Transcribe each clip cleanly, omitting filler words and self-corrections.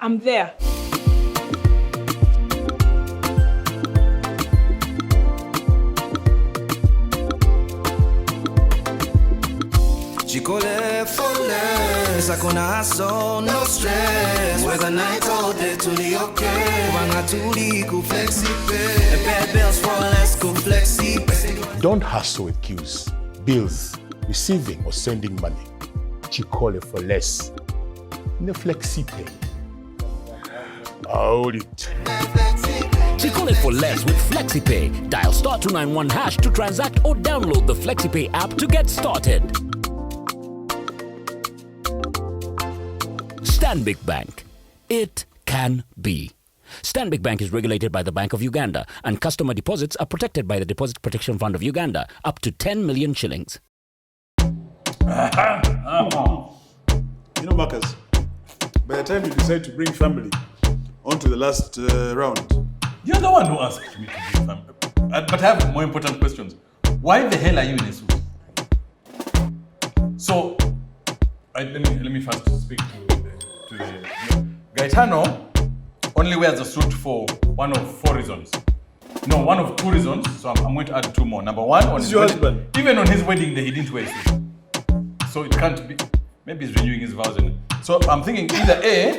I'm there. Chikole for less, hakuna hustle, no stress. Whether night or day, tuli okay. Wanga tuli ku flexipe. Pay bills for less, ku flexipe. Don't hustle with queues, bills, receiving or sending money. Chikole for less. No FlexiPay. Hold it. Chikole for less with FlexiPay. Dial *291# to transact or download the FlexiPay app to get started. Stanbic Bank. It can be. Stanbic Bank is regulated by the Bank of Uganda, and customer deposits are protected by the Deposit Protection Fund of Uganda, up to 10 million shillings. You know, Marcus, by the time you decide to bring family onto the last round, You're the one who asked me to bring family. But I have more important questions. Why the hell are you in a suit? So, let me first speak to the Gaetano only wears a suit for one of 4 reasons. No, one of 2 reasons. So I'm going to add 2 more. Number 1, on This is your husband. Even on his wedding day, he didn't wear a suit. So it can't be. Maybe he's renewing his vows. So I'm thinking either A,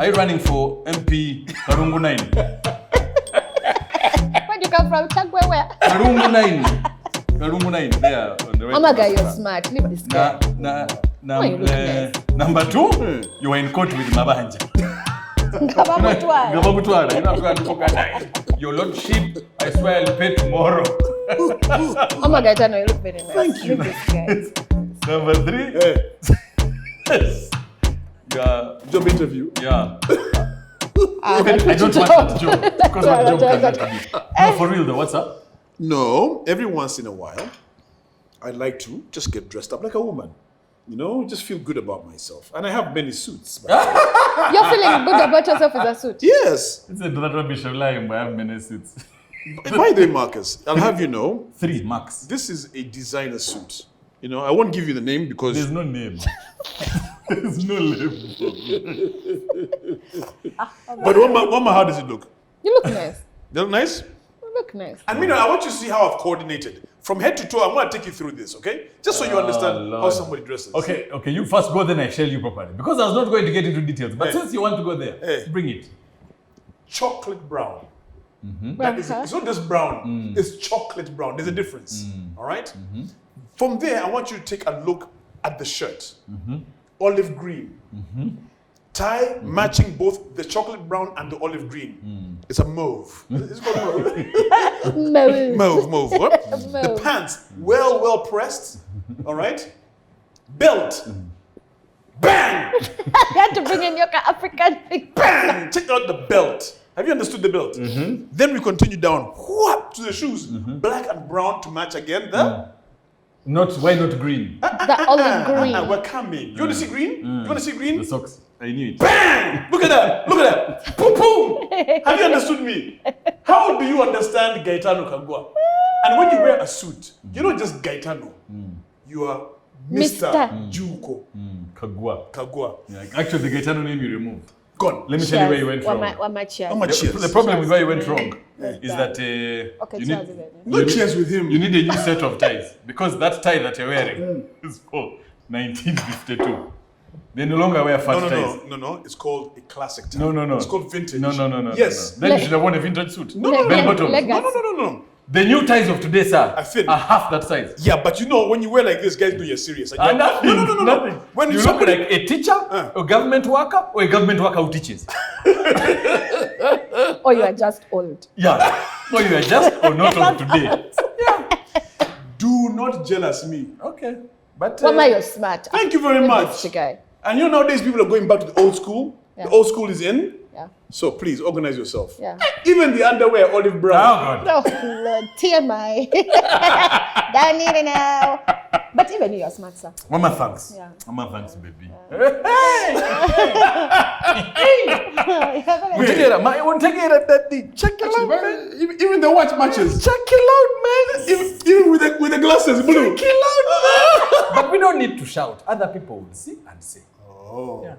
are you running for MP Karungu 9? Where do you come from? Chagwe where? Karungu 9. Karungu 9. There on the right. Oh my God, you're smart. Leave this guy. Why you look nice? Number 2, you were in court with Mabanja. Kababutwara. Gababutwara. You know, I'm going to talk at your lordship. I swear I'll pay tomorrow. Oh my God, you look very nice. Thank you. Leave this guy. Number 3, yes. Yeah. job interview. Yeah. I I don't want that job because my job cannot be. No, for real though. What's up? No, every once in a while, I like to just get dressed up like a woman. You know, just feel good about myself. And I have many suits. But You're feeling good about yourself with a suit. yes. It's a that rubbish of lying, but I have many suits. By the way, Marcus, I'll have you know, 3 max. this is a designer suit. You know, I won't give you the name because There's no name. There's no label. But Wama, how does it look? You look nice. They look nice? You look nice. And meanwhile, I want you to see how I've coordinated. From head to toe, I'm going to take you through this, okay? Just so you understand how Lord. somebody dresses. Okay, you first go, then I share you properly. Because I was not going to get into details. But Hey. since you want to go there, Hey. bring it. Chocolate brown. That is, it's not just brown, it's chocolate brown. There's a difference, all right? From there, I want you to take a look at the shirt. Olive green. Tie matching both the chocolate brown and the olive green. It's a mauve. It's called mauve. Mauve. What? The pants, well pressed, all right? Belt. Bang! You had to bring in your African thing. Bang! Take out the belt. Have you understood the belt? Then we continue down. Whoop, to the shoes. Black and brown to match again. Why not green? The olive green. We're coming. You want to see green? You want to see green? The socks. I knew it. Bang! Look at that. Look at that. Boom, boom. Have you understood me? How do you understand Gaetano Kagwa? And when you wear a suit, you're not just Gaetano. You are Mr. Juko Kagwa. Yeah, actually, the Gaetano name you removed. Gone. Let me tell you where you went wrong. How much cheers? The problem with where you went wrong is that Okay, you cheers, need, No cheers with him. you need a new set of ties. Because that tie that you're wearing is called 1952. They no longer wear fat ties. No. It's called a classic tie. No. It's called vintage. No. Yes. Then you should have worn a vintage suit. No. Bell bottoms. No. The new ties of today, sir, I feel- are half that size. Yeah, but you know, when you wear like this, guys know you're serious. And you're- Nothing. No. Nothing. When you somebody- look like a teacher, a government worker, or a government worker who teaches. Or you are just old. Yeah. No, you are just or not of today. Do not jealous me. Okay. But Mama, you're smart. Thank you very Leave much. this guy. And you know, nowadays people are going back to the old school. Yeah. The old school is in. Yeah. So please organize yourself. Yeah. Even the underwear, olive brown. oh God. Oh, Lord, TMI. Don't need it now. But even you are smart, sir. Mama, thanks. Yeah. Mama, thanks, baby. Wait. I won't take it at that thing. Check it out, man. Even the watch matches. Check it out, man. Even with the glasses blue. Check it out, man. But we don't need to shout. Other people will see and say. Oh. Yeah.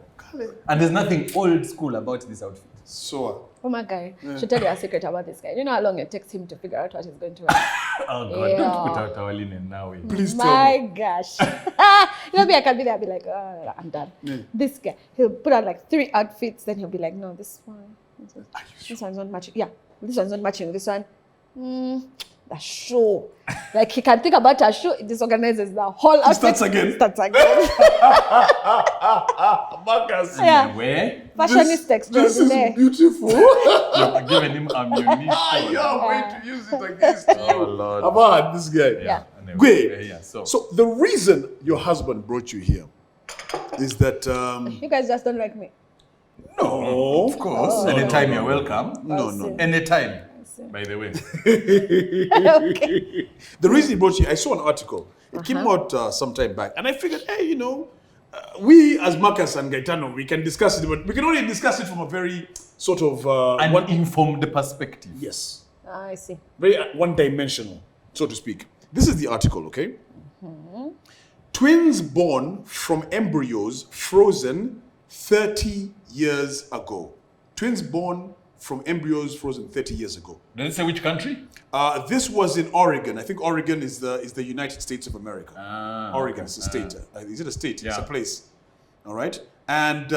And there's nothing old school about this outfit. So. Oh my guy, should tell you a secret about this guy. You know how long it takes him to figure out what he's going to wear? Oh God, don't put out our linen now. Please tell My me. gosh. You know me, I can be there, I'll be like, oh, I'm done. This guy, he'll put out like 3 outfits, then he'll be like, no, this one, this one's not matching. Yeah, this one's not matching with this one. The shoe. Like he can think about a shoe, it disorganizes the whole outfit. Starts again. Marcus. Yeah. Where? Fashionista This is extraordinaire. beautiful. You're giving him ammunition. You're going to use it against you. Oh Lord. I've had this guy. Yeah. Anyway, Great. yeah, so So the reason your husband brought you here is that You guys just don't like me. no, of course, anytime you're welcome. no. Anytime. By the way. Okay. The reason he brought you, I saw an article. It came out some time back, and I figured, hey, you know, we as Marcus and Gaetano, we can discuss it, but we can only discuss it from a very sort of An informed perspective. yes, I see. very one-dimensional, so to speak. This is the article, okay? Twins born from embryos frozen 30 years ago. Twins born from embryos frozen 30 years ago. Does it say which country? This was in Oregon. I think Oregon is the United States of America. Oregon is a state. Is it a state? It's a Yeah. place. All right. And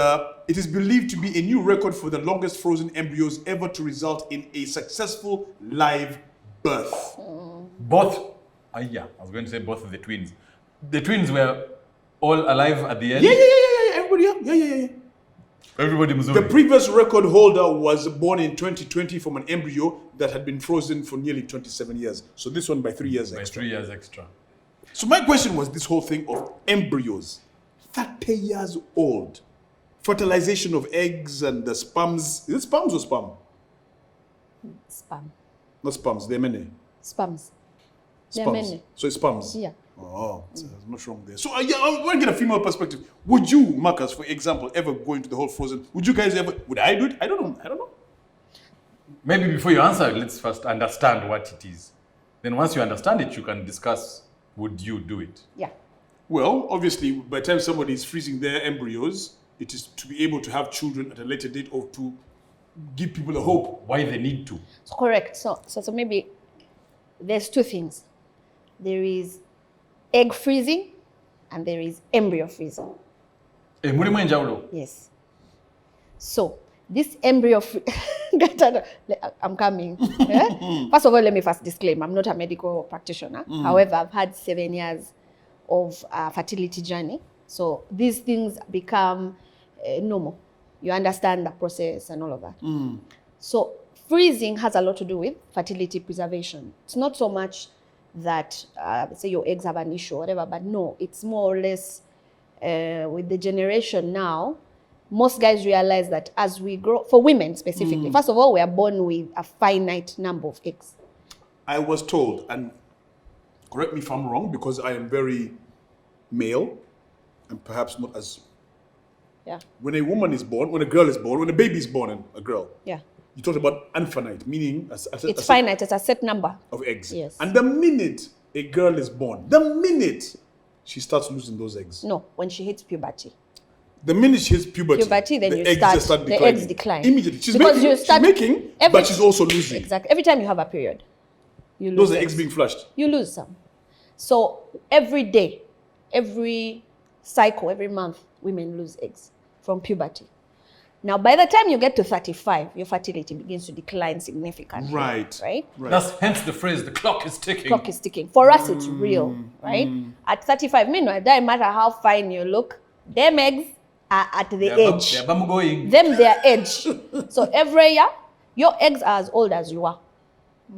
it is believed to be a new record for the longest frozen embryos ever to result in a successful live birth. Both. Yeah, I was going to say both of the twins. The twins were all alive at the end. Yeah. Everybody, yeah. Everybody was The previous record holder was born in 2020 from an embryo that had been frozen for nearly 27 years. So this one by 3 years by extra. 3 years extra. So my question was this whole thing of embryos, 30 years old, fertilization of eggs and the sperms. Is it sperms or sperm? Spam. Not sperms, they're many. Spams. There are Sperms. many. So it's sperms. Yeah. Oh, there's much wrong there. So yeah, I want to get a female perspective. Would you, Marcus, for example, ever go into the whole frozen? Would you guys ever? Would I do it? I don't know. Maybe before you answer, let's first understand what it is. Then once you understand it, you can discuss, would you do it? Yeah. Well, obviously, by the time somebody is freezing their embryos, it is to be able to have children at a later date or to give people a hope. Why they need to? So correct. So maybe there's 2 things. There is egg freezing and there is embryo freezing. Mulimu enjawulo. Yes. So this embryo I'm coming. Yeah? First of all, let me first disclaim, I'm not a medical practitioner. However, I've had 7 years of fertility journey. So these things become normal. You understand the process and all of that. So freezing has a lot to do with fertility preservation. It's not so much that say your eggs have an issue or whatever, but no, it's more or less with the generation now, most guys realize that as we grow, for women specifically, first of all, we are born with a finite number of eggs. I was told, and correct me if I'm wrong, because I am very male and perhaps not as... Yeah. When a woman is born, when a girl is born, when a baby is born and a girl, Yeah. you talked about infinite, meaning It's finite, it's a set number. of eggs. Yes. And the minute a girl is born, the minute she starts losing those eggs. No, when she hits puberty. The minute she hits puberty, Then the you eggs start, just start the declining. eggs decline. Immediately. She's Because making, you start- she's making every- but she's also losing. Exactly. Every time you have a period, you lose Those are eggs. eggs being flushed. You lose some. So every day, every cycle, every month, women lose eggs from puberty. Now, by the time you get to 35, your fertility begins to decline significantly. Right. Right? That's hence the phrase, the clock is ticking. Clock is ticking. For us, it's real, right? At 35, meanwhile, it doesn't matter how fine you look, them eggs are at the edge. They're going. Them, their edge. So every year, your eggs are as old as you are.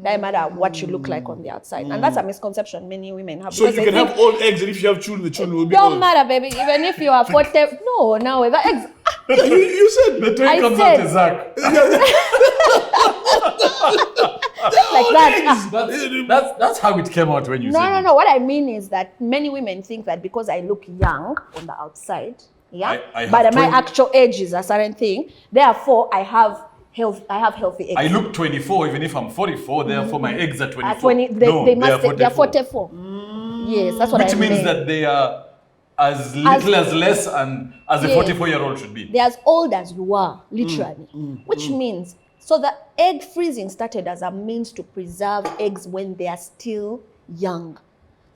Doesn't matter what you look like on the outside. And that's a misconception many women have. So because you they can think, have old eggs, and if you have children, the children will be don't old. matter, baby. Even if you are 40, no, now the eggs. You said The twin I comes said- out is Zach. like that. That's how it came out when you said it. No. What I mean is that many women think that because I look young on the outside, yeah, I have but my 20 actual age is a certain thing. Therefore, I have healthy eggs. I look 24, even if I'm 44, therefore my eggs are 24. At 20, they No, must. They are 44. Yes, that's what Which I means mean. that they are as little as less and as a Yes. 44-year-old should be. They're as old as you are, literally. Which means, so the egg freezing started as a means to preserve eggs when they are still young.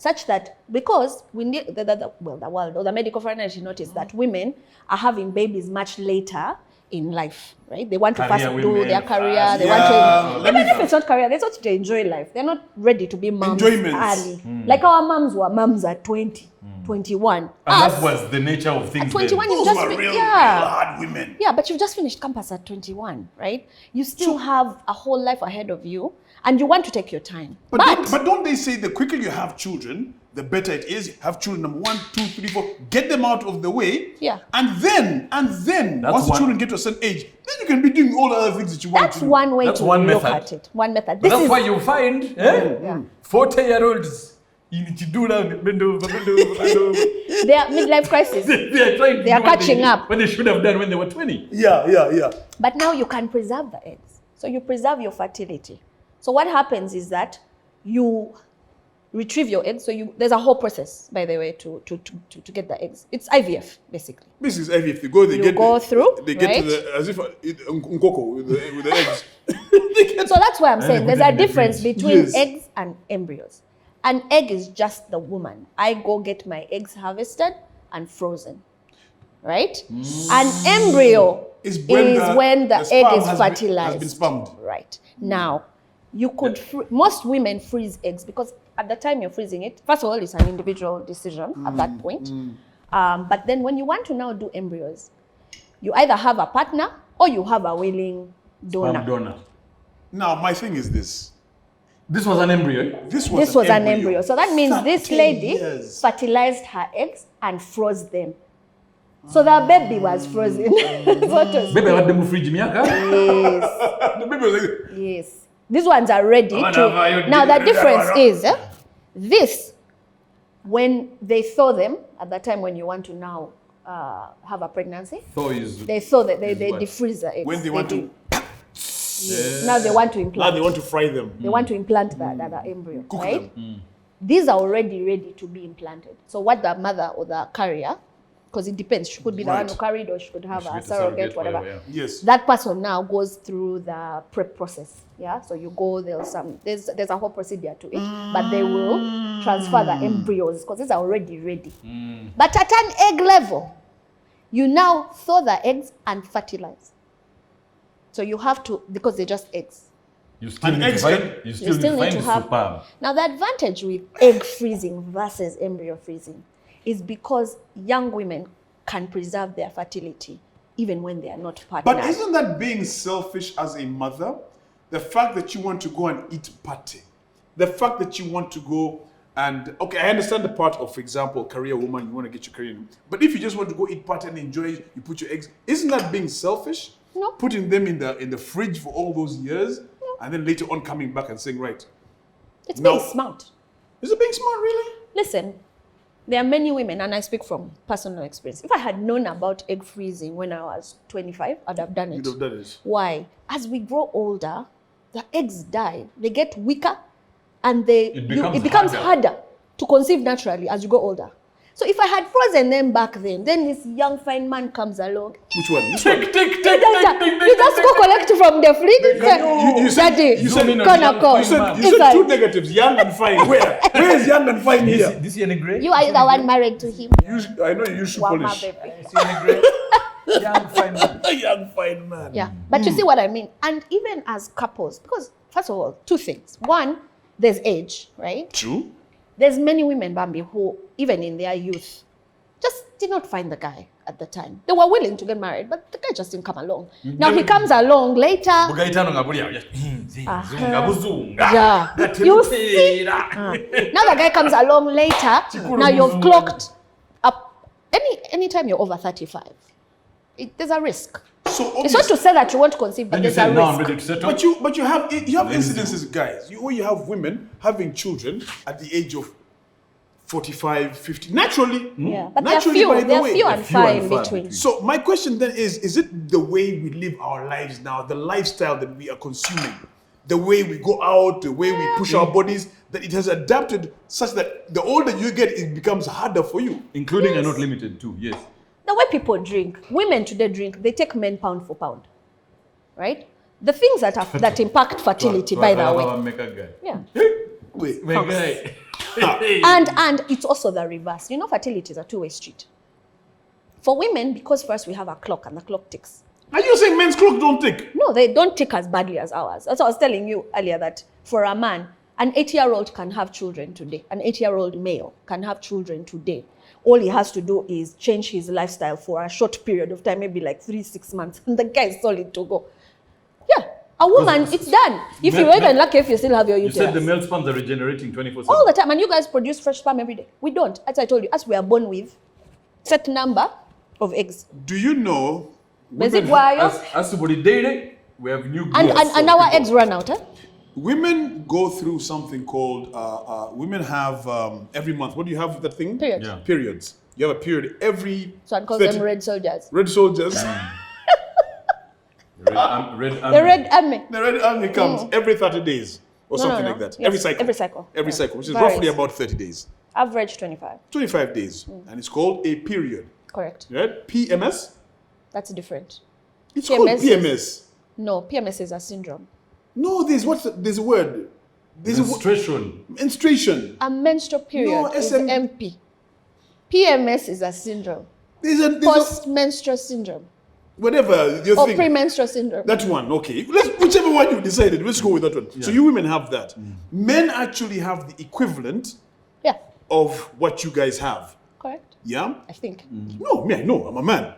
Such that, because we need, the world or the medical fraternity noticed that women are having babies much later in life, right? They want to Career first do women, their career, fast. they want to, even if it's not career, they want to enjoy life. They're not ready to be moms Enjoyments. early. Like our moms were moms at 20, 21. And Us, that was the nature of things. at 21, then. you Those just, were real hard women. yeah, but you've just finished campus at 21, right? You still have a whole life ahead of you, and you want to take your time. But don't they say the quicker you have children, the better it is? Have children, number 1, 2, 3, 4, get them out of the way. Yeah. And then, once the one- children get to a certain age, then you can be doing all the other things that you want That's to do. one way That's to one look method. at it. One method. But This that's is why you find 40-year-olds. You need to do that. Bend over. their midlife crisis. They are trying to They are do what catching up. What they should have done when they were 20. Yeah. But now you can preserve the eggs. So you preserve your fertility. So what happens is that you retrieve your eggs. So there's a whole process, by the way, to get the eggs. It's IVF, basically. This is IVF. They go, they You get go through, They get right? to the, as if Nkoko with the eggs. So that's why I'm saying put there's it a in the difference fridge. between Yes. eggs and embryos. An egg is just the woman. I go get my eggs harvested and frozen, right? An embryo Is is when when the the egg sperm is has been fertilized. spermed. Right. Now, you could, most women freeze eggs because at the time you're freezing it, first of all, it's an individual decision at that point. But then when you want to now do embryos, you either have a partner or you have a willing donor. Donor. Now, my thing is this. This was an embryo. This was, This was an embryo. So that means this 30 lady years. fertilized her eggs and froze them. So the baby was frozen. So to speak. Baby, what them fridge miaka? Yes, The baby was like, yes. These ones are ready Whatever to. you Now did, the difference whatever. is this, when they thaw them, at the time when you want to now have a pregnancy, So is they thaw that they what? defreeze the eggs. when they want to, Yes. Now they want to now implant. they want to fry them. They want to implant the embryo, Cook right? them. These are already ready to be implanted. So what the mother or the carrier, because it depends, she could be the one Right. who carried or she could have She a gets a surrogate, surrogate, whatever. whatever, Yes. That person now goes through the prep process. Yeah, so you go, there's a whole procedure to it, but they will transfer the embryos because these are already ready. But at an egg level, you now thaw the eggs and fertilize. So you have to, because they're just eggs. You still And need to eggs find, can- you You still still need need to to find have. superb. Now the advantage with egg freezing versus embryo freezing is because young women can preserve their fertility even when they are not partnered. But isn't that being selfish as a mother? The fact that you want to go and eat party, the fact that you want to go and, okay, I understand the part of, for example, career woman, you want to get your career. But if you just want to go eat party and enjoy it, you put your eggs, isn't that being selfish? No. Putting them in the fridge for all those years and then later on coming back and saying, right, It's No. being smart. is it being smart really? Listen, there are many women, and I speak from personal experience. If I had known about egg freezing when I was 25, I'd have done it. You'd have done it. Why? As we grow older, the eggs die. They get weaker, and it becomes harder to conceive naturally as you go older. So if I had frozen them back then this young fine man comes along. Which one? This one? You just go collect from the fridge. You said- Daddy, you said- gonna call. You said Inside. two negatives, young and fine. Where? Where is young and fine here? This is any great? You are the one married to him. I know you use shoe Wow, my polish. baby. Young fine man. A young fine man. Yeah, but you see what I mean? And even as couples, because first of all, two things. One, there's age, right? True. There's many women, Bambi, who even in their youth just did not find the guy at the time. They were willing to get married, but the guy just didn't come along. Now he comes along later. Bugaitano ngabulia. Zunga buzunga. Yeah. You see? Now the guy comes along later. Now you've clocked up. Anytime you're over 35, there's a risk. So It's not to say that you won't conceive, but Then you there's a say, now I'm risk. ready to settle. But you have incidences, guys. Where you have women having children at the age of 45, 50. Naturally. Yeah, but they're Naturally, few. by the They're way. few and few far and in far between. between. So my question then is it the way we live our lives now, the lifestyle that we are consuming, the way we go out, the way we push our bodies, that it has adapted such that the older you get, it becomes harder for you. Including and not limited to, yes. The way people drink, women today drink, they take men pound for pound, right? The things that impact fertility, by the way. Yeah. Wait. And it's also the reverse. You know, fertility is a two-way street. For women, because first we have a clock and the clock ticks. Are you saying men's clocks don't tick? No, they don't tick as badly as ours. That's what I was telling you earlier, that for a man, an 80-year-old can have children today. An 80-year-old male can have children today. All he has to do is change his lifestyle for a short period of time, maybe like 3-6 months, and the guy is solid to go. Yeah, a woman, it's done. If you're even lucky, if you still have your uterus. You said the male sperms are regenerating 24/7. All the time, and you guys produce fresh sperm every day. We don't. As I told you, as we are born with set number of eggs. Do you know? Basic wire. As somebody daily, we have new And our eggs run out, eh? Women go through something called, women have every month, what do you have that thing? Period. Yeah. Periods. You have a period every... So I call them red soldiers. Red soldiers. Red army. The red army. The red army comes every 30 days or something like that. Yes, every cycle. Every cycle. Every Yeah. cycle, which is Varies. roughly about 30 days. Average 25. 25 days. And it's called a period. Correct. Right? PMS? That's different. It's called PMS PMS. No, PMS is a syndrome. No, there's a word. There's Menstruation. menstruation. A menstrual period No, is SM MP. PMS is a syndrome. There's a Post-menstrual syndrome. whatever your Or thing. premenstrual syndrome. That one, okay. Whichever one you decided, let's go with that one. So you women have that. Men actually have the equivalent Yeah, of what you guys have. correct. Yeah? I think. No, me, I know. I'm a man.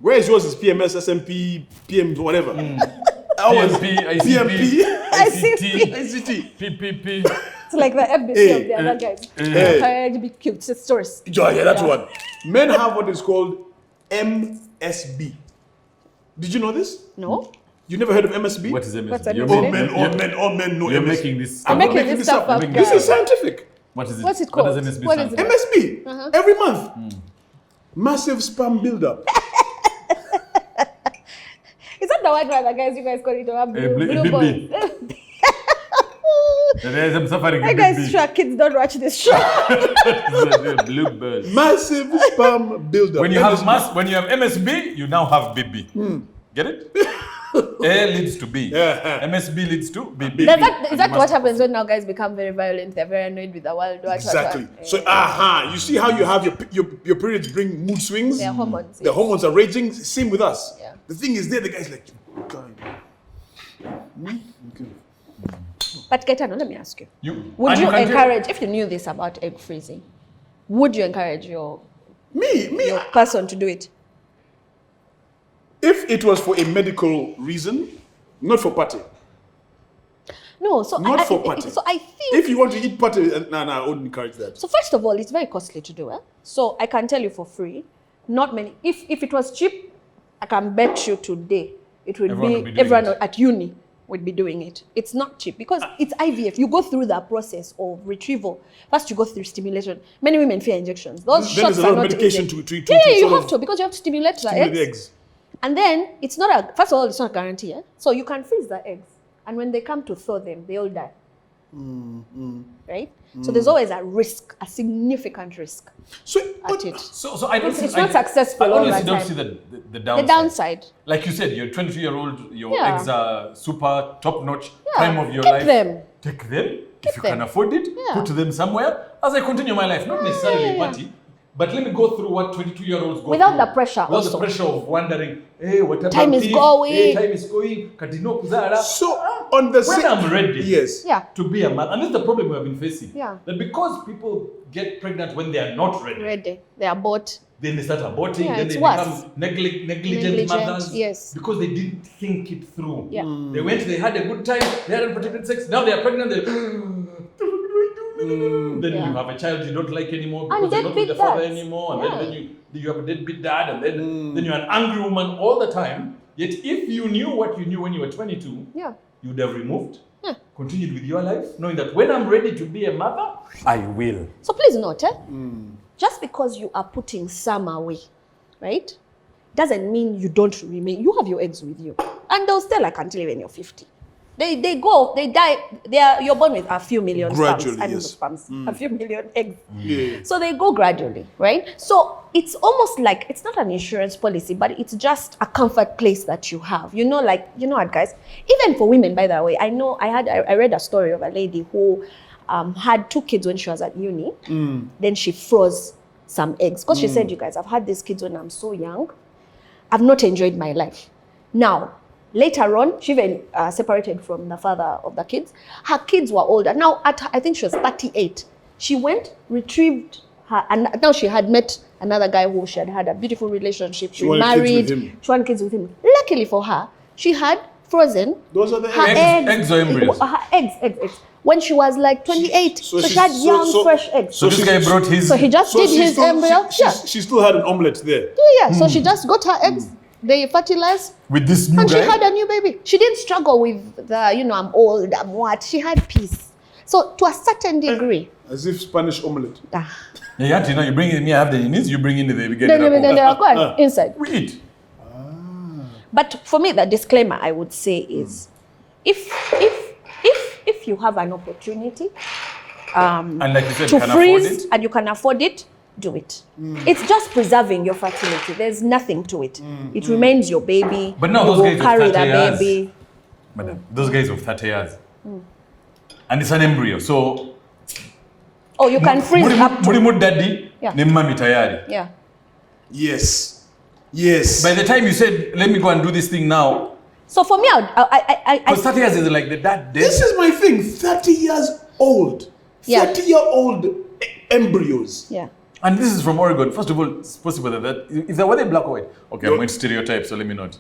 Whereas yours is PMS, SMP, PM, whatever. Ours, PMP, ICP, PMP, ICT, ICT. PPP. It's like the FBC of the other guys. To be cute. It's stories. Yeah, that's one. Men have what is called MSB. Did you know this? No? You never heard of MSB? What is MSB? What's You're MSB? making- All men know You're MSB. making this. I'm making not making this this stuff up. up, This guys. is scientific. What is it? What's it What called? does MSB What stand is for? it? MSB. Every month. Massive sperm buildup. Is that the one where the guys, you guys call it blue Bibi. balls? I'm suffering I a guys, big sure, kids don't watch this show. blue bird. Massive sperm buildup. When you have MSB, you now have BB. Get it? A leads to B. MSB leads to BB. Is that what happens when now guys become very violent? They're very annoyed with the world. Exactly. So, you see how you have your periods bring mood swings? Their hormones. The hormones are raging. Same with us. Yeah. The thing is, there the guy's like, God. But Gaetano, let me ask you. Would and you can encourage, if you knew this about egg freezing, would you encourage your Me. person to do it? If it was for a medical reason, not for party. No, so Not for party. So I think. If you want to eat party, I wouldn't encourage that. So first of all, it's very costly to do. So I can tell you for free, not many. If it was cheap, I can bet you today it would Everyone would be doing everyone it. at uni would be doing it. It's not cheap because it's IVF. You go through the process of retrieval. First, you go through stimulation. Many women fear injections. Those Then shots there's a are lot of not medication easy. to Yeah, you sort have of to because you have to stimulate the stimulate eggs. the eggs. And then it's not a. First of all, it's not a guarantee. So you can freeze the eggs, and when they come to thaw them, they all die. Right? So there's always a risk, a significant risk So, at it. So I don't It's see. not successful I all honestly the don't time. see the The downside. downside. Like you said, you're 22-year-old, your Yeah. eggs are super top-notch, Yeah, time of your keep life. them. Take them. If you them. can afford it, Yeah. put them somewhere as I continue my life. Not necessarily yeah. party, but let me go through what 22-year-olds go Without through. the pressure Without also. the pressure of wondering, hey, what about Time is this? going. Hey, time is going. Kadino kuzara. So on the When I'm ready. yes. Yeah. To be a mother, and this is the problem we have been facing. Yeah. That because people get pregnant when they are not ready, Ready. They are bought. then they start aborting, Yeah, then it's they worse. become negligent Negligent, mothers. yes. Because they didn't think it through. Yeah. They went, they had a good time, they had unprotected sex, now they are pregnant, they then Yeah. you have a child you don't like anymore And because you're not with the deadbeat father dads. anymore, and Yeah. then you have a deadbeat dad, and then you're an angry woman all the time. Yet if you knew what you knew when you were 22, Yeah. you would have removed, continued with your life, knowing that when I'm ready to be a mother, I will. So please note, just because you are putting some away, right, doesn't mean you don't remain. You have your eggs with you. And they'll stay like until when you're 50. They die. You're born with a few million Gradually, sperms. yes. A few million eggs. Yeah. So they go gradually, right? So it's almost like, it's not an insurance policy, but it's just a comfort place that you have. You know what, guys? Even for women, by the way, I read a story of a lady who had 2 kids when she was at uni. Then she froze some eggs. Because she said, you guys, I've had these kids when I'm so young. I've not enjoyed my life. Now, later on, she even separated from the father of the kids. Her kids were older. Now, I think she was 38. She went, retrieved her, and now she had met another guy who she had a beautiful relationship. She married. She wanted kids with him. Luckily for her, she had frozen. Those are the her eggs or embryos? Her eggs. When she was like 28, so she had young, fresh eggs. So this guy brought his... So he just did his embryo. She still had an omelette there. Yeah. So she just got her eggs. They fertilized. With this new and guy? She had a new baby. She didn't struggle with the, I'm old, I'm what. She had peace. So to a certain degree. As if Spanish omelette. Yeah, you bring in me, I have the needs, you bring in the baby, get Go ahead, inside. We eat. But for me, the disclaimer I would say is, if you have an opportunity and like you said, to can freeze afford it, and you can afford it, do it. It's just preserving your fertility. There's nothing to it. It remains your baby. But now you those will guys of carry 30 the years. baby. Madam, those guys of 30 years. And it's an embryo, so... Oh, you can freeze up to... Mulimu daddy, Yeah. ni mami tayari. Yeah. Yes. By the time you said, let me go and do this thing now, So for me, because 30 years is like the dad dead. This is my thing. 30 years old. Yeah. 30-year-old embryos. Yeah. And this is from Oregon. First of all, it's possible that if were they black or white? Okay, I'm going to stereotype, so let me not.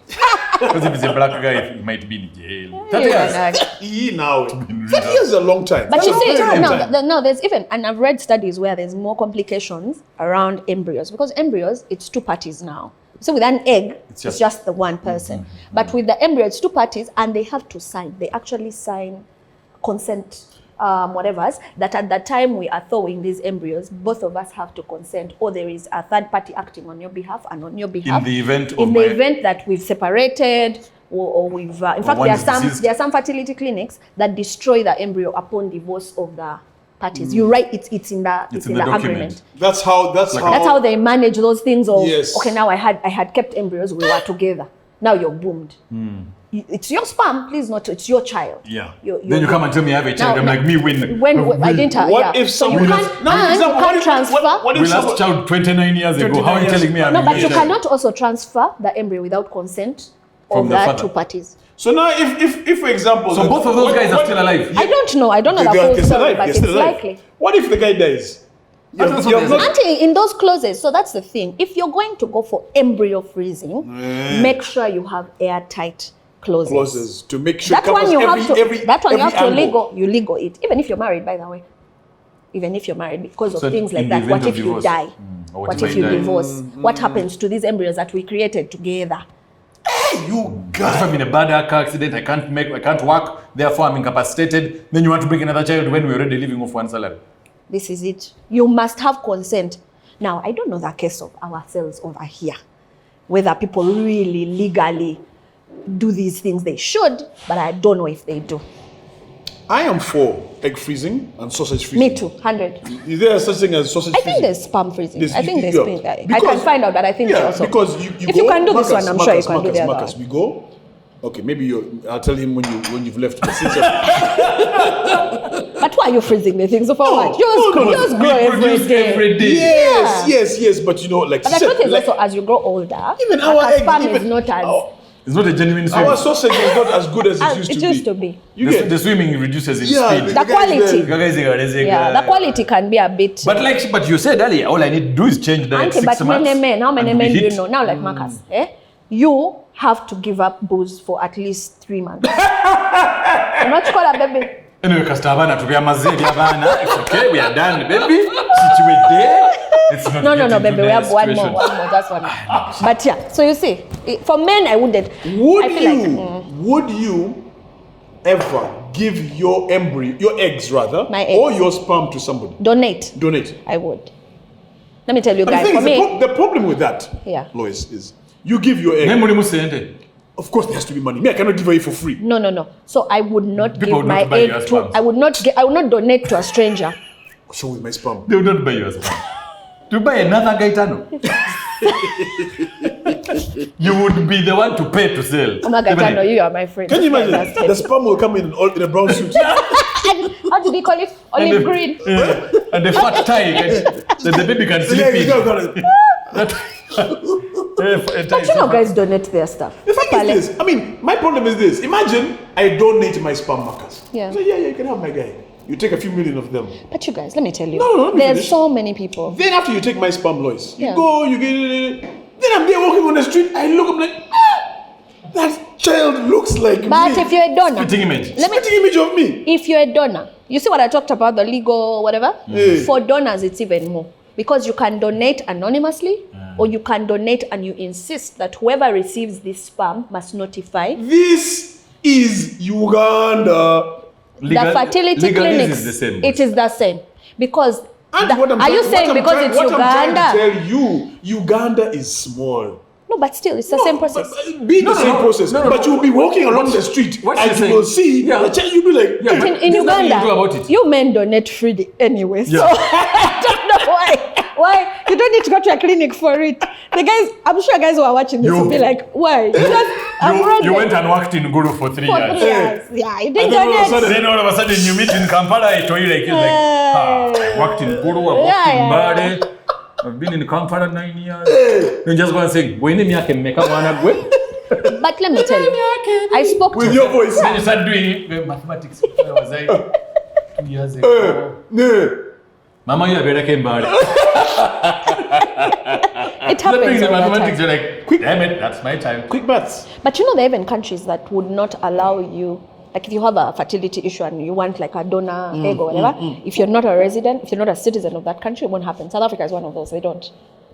Because if it's a black guy, he might be in jail. 30 years. Now, 30 years is a long time. But That's you a see, very long time. no, there's even, and I've read studies where there's more complications around embryos, because embryos, it's 2 parties now. So with an egg, it's just the one person. But with the embryo, it's 2 parties, and they have to sign. They actually sign consent, whatever's, that at the time we are thawing these embryos, both of us have to consent, or there is a third party acting on your behalf and on your behalf. In the event of event that we've separated, or we've, in fact, there are some fertility clinics that destroy the embryo upon divorce of the parties. You write it's in the agreement. That's how they manage those things of, yes. Okay, now I had kept embryos, we were together. Now you're boomed. It's your sperm, please not, it's your child. Yeah. Then you come and tell me I have a child. I'm like, me win. When I didn't have, What yeah. if So you someone can't transfer. What We if last child 29 years ago. How are you telling me I'm No, but you a cannot also transfer the embryo without consent From of the the father. 2 parties. So now, if for example, So both of those guys are still alive. I don't know the full story, but it's likely. What if the guy dies? That's what they say. Auntie, in those clauses, so that's the thing. If you're going to go for embryo freezing, make sure you have airtight clauses. To make sure That one you have to. every That one you have to angle. legal it, even if you're married. By the way, even if you're married, because of So things like in the that. event What of if you divorce? die? Or What you if you might die? divorce? What happens to these embryos that we created together? You What if I'm in a bad car accident, I can't work, therefore I'm incapacitated, then you want to bring another child when we're already living off one salary. This is it. You must have consent. Now, I don't know the case of ourselves over here, whether people really legally do these things. They should, but I don't know if they do. I am for egg freezing and sausage freezing. Me too, 100. Is there such thing as sausage I freezing? think there's sperm freezing. I think there's yeah. I can find out, but I think also. Because if you can do this one, I'm sure you can do the other Marcus, one. we go. Okay, maybe I'll tell him when you've left. But since But why are you freezing the things so for what? Yours grow every day. Every day. Yes, but like But the truth is also, as you grow older, even our eggs, sperm is even not as It's not a genuine swim. our sausage is not as good as it used to be. You get The swimming reduces in yeah, speed. The quality. the quality can be a bit. But you said earlier, all I need to do is change the Auntie, 6 but months. many men, how many and men we do you hit. know? Now, like Marcus, you have to give up booze for at least 3 months. I'm not call a baby. Anyway, Castabana to be a mazeli abana. It's okay, we are done, baby. Situate there. It's not No, getting baby, to we the have one more, situation. just one more. But yeah, so you see, for men, I wouldn't. Would you ever give your embryo, your eggs rather, My eggs. or your sperm to somebody? Donate. I would. Let me tell you But the guys, thing for is, me, the problem with that, Yeah. Lois, is you give your egg. Nemuli musente. Of course, there has to be money. Me, I cannot give away for free. No. So I would not People give would my not buy aid your to. sperms. I would not donate to a stranger. So with my sperm. They will not buy you a sperm. To buy another Gaetano. You would be the one to pay to sell. Oh my God, I know you are my friend. Can you imagine? That's The sperm will come in a brown suit. How did they call it? Olive green. Yeah. And the fat tie, that the baby can sleep in. But you know, guys donate their stuff. The thing is this. I mean, my problem is this. Imagine I donate my sperm markers. Yeah. So yeah, you can have my guy. You take a few million of them. But you guys, let me tell you, No, let me there's finish. so many people. Then after you take my sperm, Lois, you Yeah. go, you get. Then I'm there walking on the street. I look, I'm like, that child looks like But me. if you're a donor, Spitting image. let me. Spitting image of me. If you're a donor, you see what I talked about, the legal whatever. Mm. For donors, it's even more because you can donate anonymously, or you can donate and you insist that whoever receives this sperm must notify. This is Uganda. The fertility legally clinics. is the same. It is the same because. And what I'm Are you trying- saying what I'm because trying- it's what I'm trying Uganda? to tell you, Uganda is small. No, but still, it's the same process. Be the same process. no, but you'll be walking along the street what and she's you will see saying- the child, you'll be like, Yeah, but In there's nothing Uganda, you do about it. you men donate freely anyway. So Yeah. I don't know why. Why? You don't need to go to a clinic for it. The guys, I'm sure guys who are watching this You- will be like, why? Because You went and worked in Guru for 3 for years. 3 years. Yeah, you And didn't then all of a donate. sudden- Then all of a sudden you meet in Kampala, I told you like, worked in Guru, I worked Yeah, in yeah. Bade. I've been in Kampala 9 years. You just go and say, when you can make a one. But let me tell you, I spoke with to your voice. Then you start doing mathematics. I was like, 2 years ago. Mama, you are better came Bade. it Start doing happens the all the mathematics, time. you're like, damn it, that's my time. Quick maths. But you know, there are even countries that would not allow you, like if you have a fertility issue and you want like a donor egg or whatever, if you're not a resident, if you're not a citizen of that country, it won't happen. South Africa is one of those, they don't.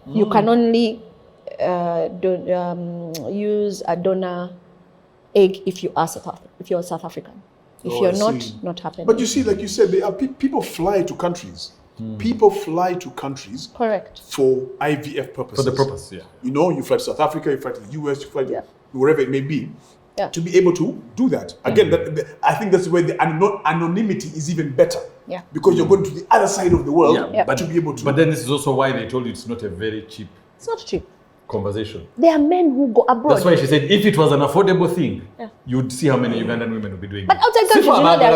You can only use a donor egg if you are if you're South African. If Oh, you're I not, see. not happening. But you see, like you said, there are people fly to countries. People fly to countries Correct. for IVF purposes. For the purpose, yeah. You know, you fly to South Africa, you fly to the US, you fly to Yeah. wherever it may be, Yeah. to be able to do that. Again, I think that's where the anonymity is even better. Yeah. Because you're going to the other side of the world Yeah. to be able to. But then this is also why they told you it's not a very cheap It's not cheap. conversation. There are men who go abroad. That's why she said if it was an affordable thing, Yeah. you'd see how many Ugandan women would be doing But it. outside countries, you know, there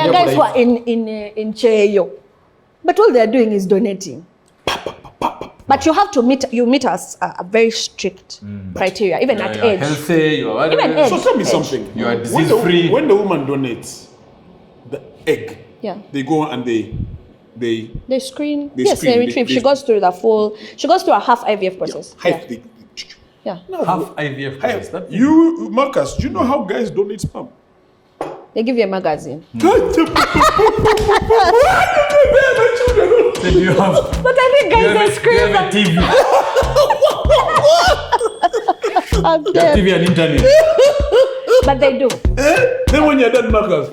are guys who are in Cheyo. But all they're doing is donating. But you have to meet us a very strict criteria, even at you are age. healthy, you are Even age. So tell me something. You are When disease-free. When the woman donates the egg, Yeah. they go and they They screen. They Yes, screen, they they- retrieve. they- She goes through the full. She goes through a half IVF process. hide Yeah. the. Yeah. half IVF process. That You, Marcus, do you know how guys donate sperm? They give you a magazine. Then you have, But I think you guys they have, scream. you have a TV, I'm you have dead. TV and internet. But they do. Then when you're done, Marcus,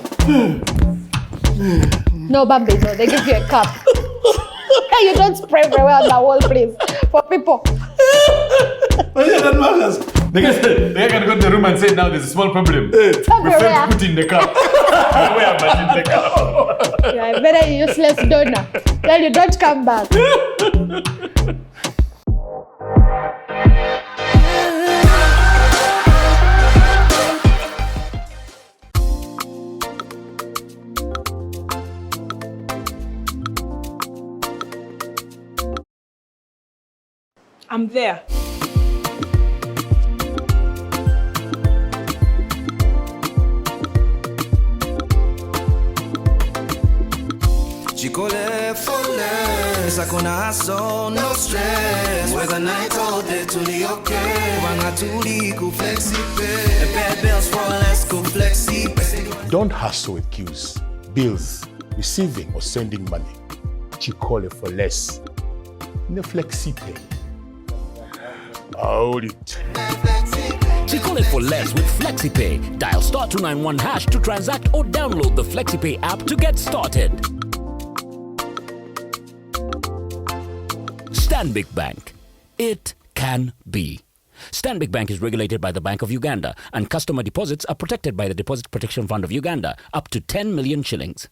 No, Bambi, no. They give you a cup. You don't spray everywhere on the wall, please. For people. when you're done, Marcus, The guy can go to the room and say, now there's a small problem. We Everywhere. failed to put in the cup. Where am I in the cup? You're a very useless donor. Then you don't come back. I'm there. Chikole fole, sakona haso, no stress. Whether night or day, tuli okay. Wanga tuli ku flexipe. Bad bills for less ku flexipe. Don't hustle with queues, bills, receiving or sending money. Chikole for less. No flexi pay. Hold it. Chikole for less with FlexiPay. Dial *291# to transact or download the FlexiPay app to get started. Stanbic Bank. It can be. Stanbic Bank is regulated by the Bank of Uganda, and customer deposits are protected by the Deposit Protection Fund of Uganda up to 10 million shillings.